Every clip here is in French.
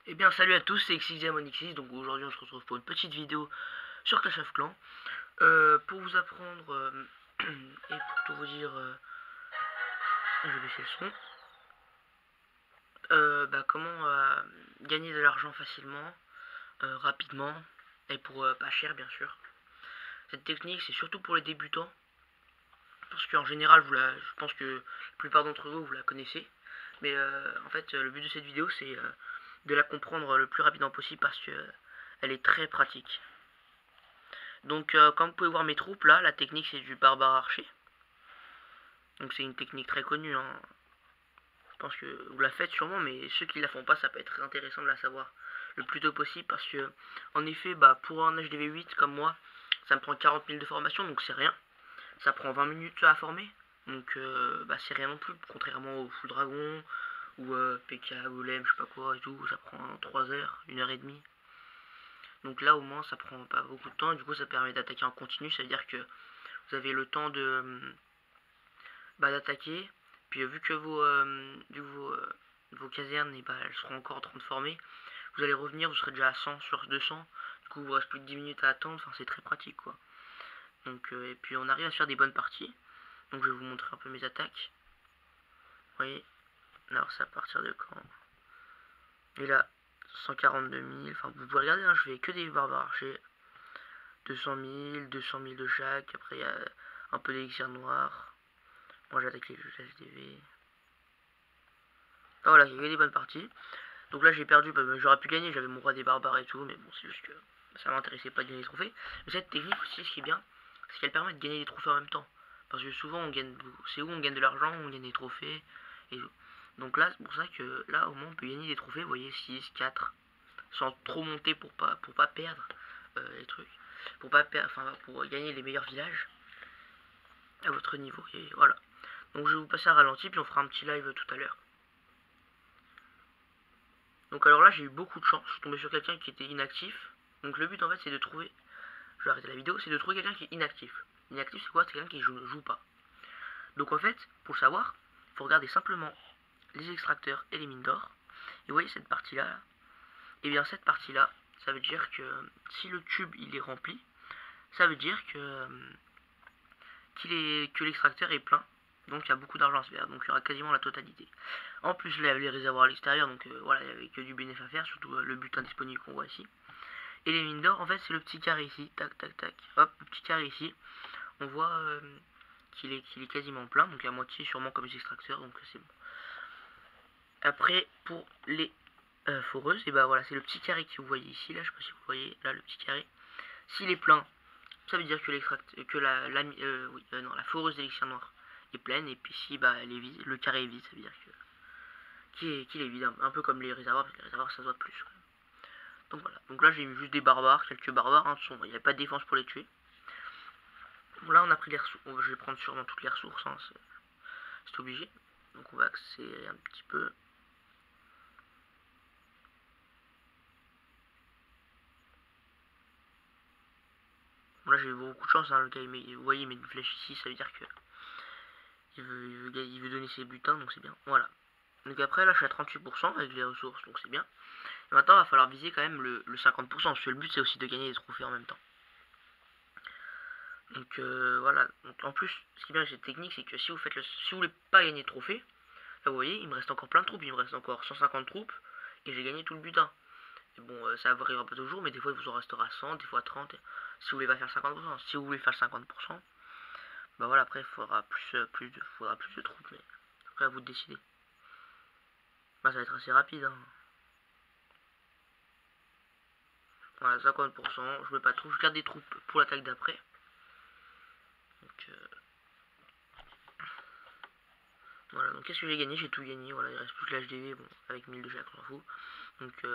Eh bien salut à tous, c'est XXMonixis, donc aujourd'hui on se retrouve pour une petite vidéo sur Clash of Clans. Pour vous apprendre et pour tout vous dire, je vais baisser le son, comment gagner de l'argent facilement, rapidement et pour pas cher bien sûr. Cette technique c'est surtout pour les débutants, parce qu'en général je pense que la plupart d'entre vous la connaissez. Mais en fait le but de cette vidéo c'est de la comprendre le plus rapidement possible parce que elle est très pratique. Donc comme vous pouvez voir mes troupes là, la technique c'est du barbare archer. Donc c'est une technique très connue, hein. Je pense que vous la faites sûrement, mais ceux qui la font pas, ça peut être intéressant de la savoir le plus tôt possible parce que en effet, pour un HDV8 comme moi, ça me prend 40 000 de formation, donc c'est rien. Ça prend 20 minutes à former, donc c'est rien non plus, contrairement au Full Dragon ou PK, Golem, je sais pas quoi et tout, ça prend 3 heures, 1 heure et demie. Donc là au moins ça prend pas beaucoup de temps et du coup ça permet d'attaquer en continu, ça veut dire que vous avez le temps d'attaquer. Puis vu que vos casernes elles seront encore en train de former, vous allez revenir, vous serez déjà à 100 sur 200. Du coup, il vous reste plus de 10 minutes à attendre. Enfin, c'est très pratique quoi. Donc, et puis on arrive à se faire des bonnes parties. Donc je vais vous montrer un peu mes attaques. Vous voyez, alors c'est à partir de quand? Et là, 142 000. Enfin, vous pouvez regarder, hein, je fais que des barbares archers. 200 000, 200 000 de chaque. Après, il y a un peu d'élixir noir. Moi, j'attaque les jeux HDV. Enfin, voilà, il y a eu des bonnes parties. Donc là j'ai perdu, j'aurais pu gagner, j'avais mon roi des barbares et tout, mais bon c'est juste que ça m'intéressait pas de gagner des trophées. Mais cette technique aussi, ce qui est bien, c'est qu'elle permet de gagner des trophées en même temps. Parce que souvent on gagne, c'est où on gagne de l'argent, on gagne des trophées et tout. Donc là c'est pour ça que là au moins on peut gagner des trophées, vous voyez, 6, 4, sans trop monter pour pas perdre les trucs. Pour pas perdre, enfin pour gagner les meilleurs villages à votre niveau. Et voilà. Donc je vais vous passer un ralenti, puis on fera un petit live tout à l'heure. Donc alors là j'ai eu beaucoup de chance, je suis tombé sur quelqu'un qui était inactif. Donc le but en fait c'est de trouver, je vais arrêter la vidéo, c'est de trouver quelqu'un qui est inactif. Inactif c'est quoi? C'est quelqu'un qui ne joue pas. Donc en fait, pour le savoir, il faut regarder simplement les extracteurs et les mines d'or. Et vous voyez cette partie là, et bien cette partie là, ça veut dire que si le tube il est rempli, ça veut dire que l'extracteur est plein. Donc il y a beaucoup d'argent à se faire, donc il y aura quasiment la totalité. En plus là, les réservoirs à l'extérieur, donc voilà, il n'y avait que du bénéfice à faire, surtout le butin disponible qu'on voit ici. Et les mines d'or, en fait, c'est le petit carré ici, tac, tac, tac, hop, le petit carré ici. On voit qu'il est quasiment plein, donc la moitié sûrement comme les extracteurs, donc c'est bon. Après, pour les foreuses, et bah voilà, c'est le petit carré que vous voyez ici, là, je sais pas si vous voyez, là, le petit carré. S'il est plein, ça veut dire que la foreuse d'élixir noir est pleine, et puis si bah elle est vide, le carré est vide, ça veut dire qu'il est vide, un peu comme les réservoirs, parce que les réservoirs ça se voit plus. Donc voilà, donc là j'ai mis juste des barbares, quelques barbares, hein, il n'y avait pas de défense pour les tuer. Bon, là on a pris les ressources, je vais prendre sûrement toutes les ressources, hein, c'est obligé. Donc on va accélérer un petit peu. Bon, là j'ai eu beaucoup de chance, hein, le gars, vous voyez il met une flèche ici, ça veut dire que il veut donner ses butins, donc c'est bien. Voilà. Donc après là je suis à 38% avec les ressources, donc c'est bien. Et maintenant il va falloir viser quand même le 50%, parce que le but c'est aussi de gagner des trophées en même temps. Donc voilà. Donc, en plus, ce qui est bien avec cette technique, c'est que si vous voulez pas gagner de trophée, là vous voyez, il me reste encore plein de troupes, il me reste encore 150 troupes, et j'ai gagné tout le butin. Et bon, ça arrivera pas toujours, mais des fois il vous en restera 100, des fois 30, si vous voulez pas faire 50%. Si vous voulez faire 50%, bah voilà, après il faudra plus de troupes, mais après à vous de décider. Bah ça va être assez rapide, hein. Voilà, 50%, je mets pas trop, je garde des troupes pour l'attaque d'après. Donc voilà, donc qu'est-ce que j'ai gagné? J'ai tout gagné, voilà, il reste plus que l'HDV, bon, avec 1000 de chaque, on s'en fout. Donc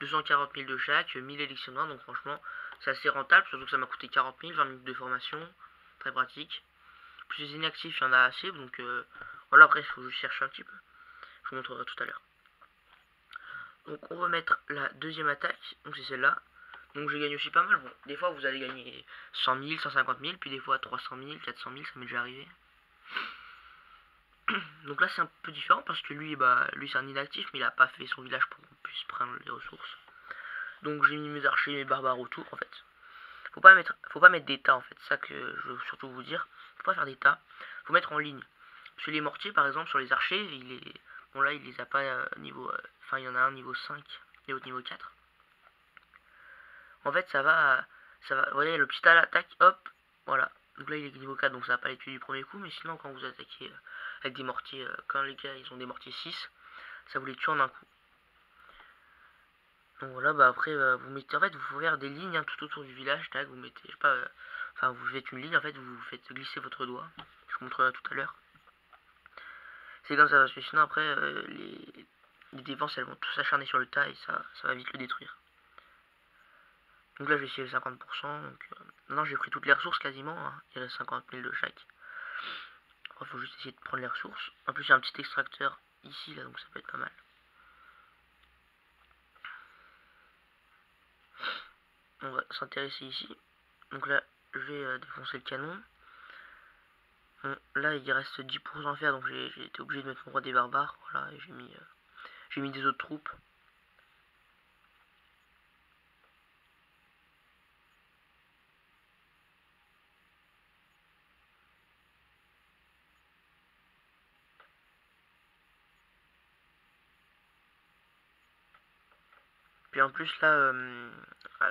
240 000 de chaque, 1000 élections noires, donc franchement, c'est assez rentable, surtout que ça m'a coûté 40 000, 20 minutes de formation, très pratique. Plus les inactifs, il y en a assez, donc voilà, après, il faut juste chercher un petit peu. Je vous montrerai tout à l'heure. Donc on va mettre la deuxième attaque, donc c'est celle-là. Donc je gagne aussi pas mal, bon, des fois vous allez gagner 100 000, 150 000, puis des fois 300 000, 400 000, ça m'est déjà arrivé. Donc là c'est un peu différent parce que lui c'est un inactif, mais il a pas fait son village pour puisse prendre les ressources. Donc j'ai mis mes archers et mes barbares autour en fait. Faut pas mettre des tas en fait, c'est ça que je veux surtout vous dire. Faut pas faire des tas, faut mettre en ligne. Sur les mortiers par exemple, sur les archers, bon là il les a pas niveau, enfin il y en a un niveau 5 et l'autre niveau 4. En fait vous voyez le petit tas l'attaque, hop, voilà. Donc là il est niveau 4 donc ça va pas les tuer du premier coup, mais sinon quand vous attaquez avec des mortiers, quand les gars ils ont des mortiers 6, ça vous les tue en un coup. Donc voilà, bah après vous mettez, en fait vous pouvez faire des lignes tout autour du village, tac, vous mettez, je sais pas, enfin vous faites une ligne en fait, vous faites glisser votre doigt, je vous montrerai tout à l'heure. C'est comme ça, parce que sinon après les défenses elles vont tous s'acharner sur le tas et ça va vite le détruire. Donc là j'ai essayé le 50%, donc maintenant j'ai pris toutes les ressources quasiment, hein. Il reste 50 000 de chaque. Il faut juste essayer de prendre les ressources. En plus il y a un petit extracteur ici là, donc ça peut être pas mal. On va s'intéresser ici. Donc là je vais défoncer le canon. Bon, là il reste 10% à faire, donc j'ai été obligé de mettre mon roi des barbares. Voilà, et j'ai mis des autres troupes. Puis en plus là,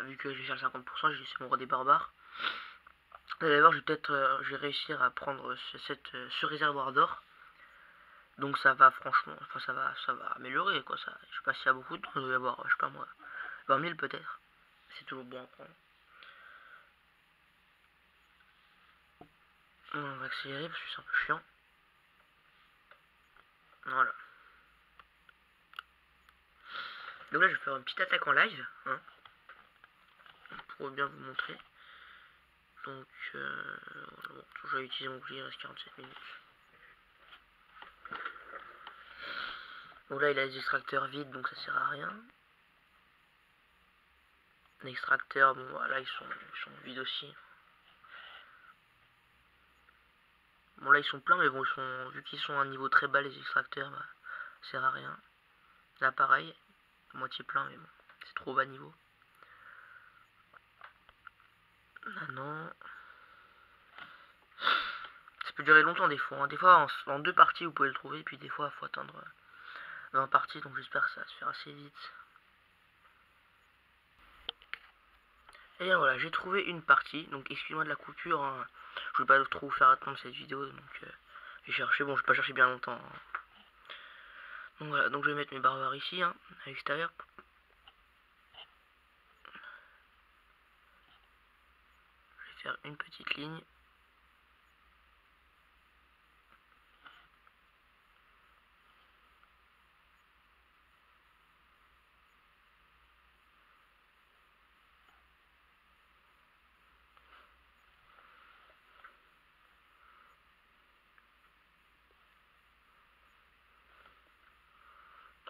vu que j'ai fait le 50%, j'ai laissé mon roi des barbares. D'abord je vais réussir à prendre ce réservoir d'or. Donc ça va franchement, enfin ça va améliorer quoi. Ça, je sais pas s'il y a beaucoup de temps, il doit y avoir, je sais pas moi, 20 000 peut-être. C'est toujours bon à prendre. On va accélérer parce que c'est un peu chiant. Voilà. Donc là je vais faire une petite attaque en live, hein, pour bien vous montrer. Donc bon, je vais utiliser mon bouclier, il reste 47 minutes. Donc là il a les extracteurs vides, donc ça sert à rien. Les extracteurs, bon voilà, ils sont vides aussi. Bon là ils sont pleins, mais bon vu qu'ils sont à un niveau très bas les extracteurs, bah, ça sert à rien. Là pareil, moitié plein, mais bon, c'est trop bas niveau. Ah non. Ça peut durer longtemps des fois, hein. Des fois en 2 parties vous pouvez le trouver, puis des fois il faut attendre 20 parties, donc j'espère que ça va se faire assez vite. Et bien voilà, j'ai trouvé une partie, donc excusez-moi de la coupure, hein. Je ne vais pas trop vous faire attendre cette vidéo, donc j'ai cherché, bon je vais pas chercher bien longtemps, hein. Donc voilà, donc je vais mettre mes barbares ici, hein, à l'extérieur. Je vais faire une petite ligne.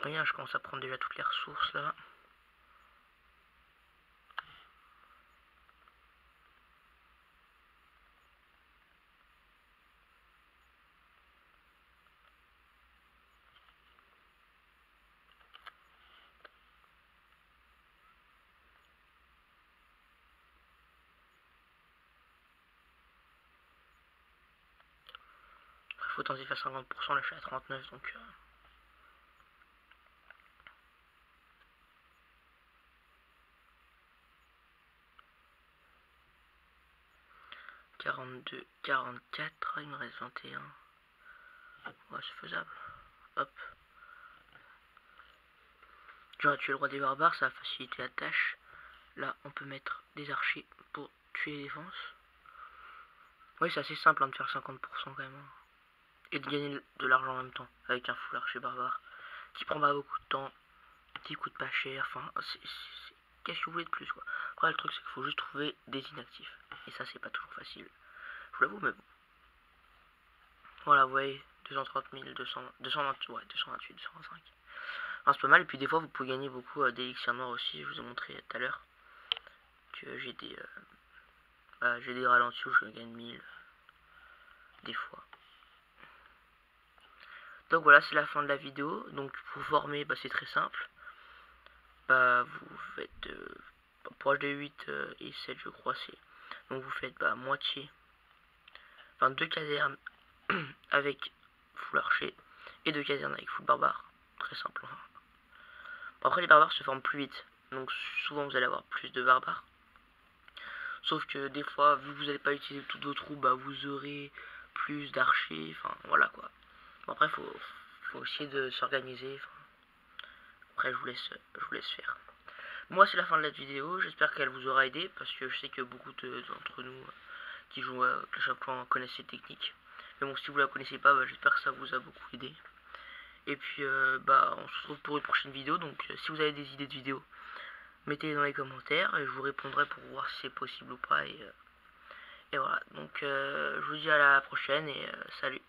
Rien, je commence à prendre déjà toutes les ressources là. Il faut tenter de faire 50%, là je suis à 39, donc 42, 44, il me reste 21. Ouais, c'est faisable. Hop. J'aurais tué le roi des barbares, ça va faciliter la tâche. Là, on peut mettre des archers pour tuer les défenses. Oui, c'est assez simple hein, de faire 50% quand même. Hein. Et de gagner de l'argent en même temps, avec un full archer barbare. Qui prend pas beaucoup de temps, qui coûte pas cher, enfin, qu'est-ce que vous voulez de plus quoi. Après, le truc, c'est qu'il faut juste trouver des inactifs. Et ça, c'est pas toujours facile. Je vous l'avoue, mais bon. Voilà, vous voyez, 230 000, 228, 225. Enfin, c'est pas mal, et puis des fois, vous pouvez gagner beaucoup d'élixirs noirs aussi. Je vous ai montré tout à l'heure que j'ai des ralentis où je gagne 1000 des fois. Donc voilà, c'est la fin de la vidéo. Donc pour former, bah, c'est très simple. bah vous faites pour HD8 et 7 je crois c'est, donc vous faites moitié, enfin 2 casernes avec full archer et 2 casernes avec full barbare, très simple. Bon, après les barbares se forment plus vite, donc souvent vous allez avoir plus de barbares, sauf que des fois vu que vous n'allez pas utiliser toutes vos troupes, vous aurez plus d'archers, enfin voilà quoi. Bon, après faut essayer de s'organiser, après je vous laisse faire. Moi c'est la fin de la vidéo, j'espère qu'elle vous aura aidé, parce que je sais que beaucoup d'entre nous qui jouent à Clash of Clans connaissent cette technique. Mais bon, si vous la connaissez pas, j'espère que ça vous a beaucoup aidé. Et puis on se retrouve pour une prochaine vidéo, donc si vous avez des idées de vidéos, mettez-les dans les commentaires et je vous répondrai pour voir si c'est possible ou pas. Et voilà, donc je vous dis à la prochaine et salut.